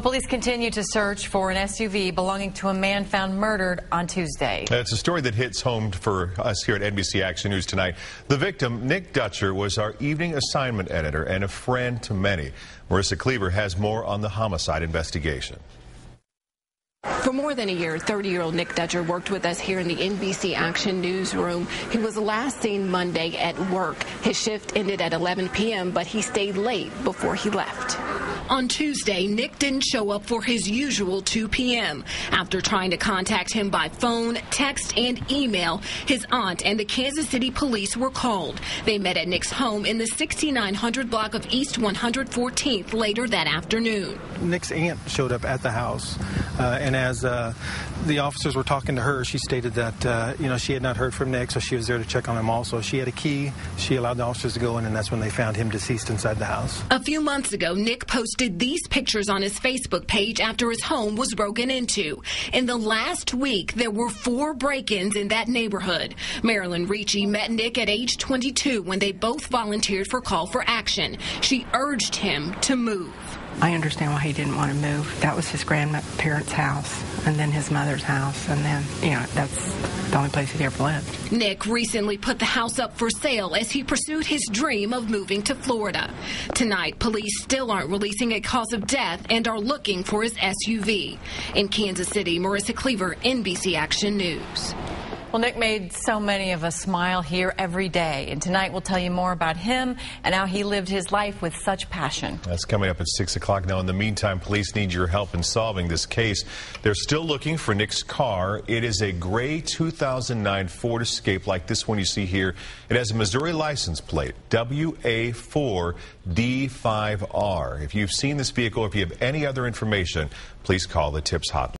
Police continue to search for an SUV belonging to a man found murdered on Tuesday. It's a story that hits home for us here at NBC Action News tonight. The victim, Nick Dutcher, was our evening assignment editor and a friend to many. Marissa Cleaver has more on the homicide investigation. For more than a year, 30-year-old Nick Dutcher worked with us here in the NBC Action newsroom. He was last seen Monday at work. His shift ended at 11 p.m., but he stayed late before he left. On Tuesday, Nick didn't show up for his usual 2 p.m. After trying to contact him by phone, text, and email, his aunt and the Kansas City police were called. They met at Nick's home in the 6900 block of East 114th later that afternoon. Nick's aunt showed up at the house, and as the officers were talking to her, she stated that she had not heard from Nick, so she was there to check on him also. She had a key. She allowed the officers to go in, and that's when they found him deceased inside the house. A few months ago, Nick posted these pictures on his Facebook page after his home was broken into. In the last week, there were 4 break-ins in that neighborhood. Marilyn Ricci met Nick at age 22 when they both volunteered for Call for Action. She urged him to move. I understand why he didn't want to move. That was his grandparents' house, and then his mother's house, and then, that's the only place he'd ever lived. Nick recently put the house up for sale as he pursued his dream of moving to Florida. Tonight, police still aren't releasing a cause of death and are looking for his SUV. In Kansas City, Marissa Cleaver, NBC Action News. Well, Nick made so many of us smile here every day, and tonight we'll tell you more about him and how he lived his life with such passion. That's coming up at 6 o'clock. Now, in the meantime, police need your help in solving this case. They're still looking for Nick's car. It is a gray 2009 Ford Escape like this one you see here. It has a Missouri license plate, WA4D5R. If you've seen this vehicle, or if you have any other information, please call the TIPS hotline.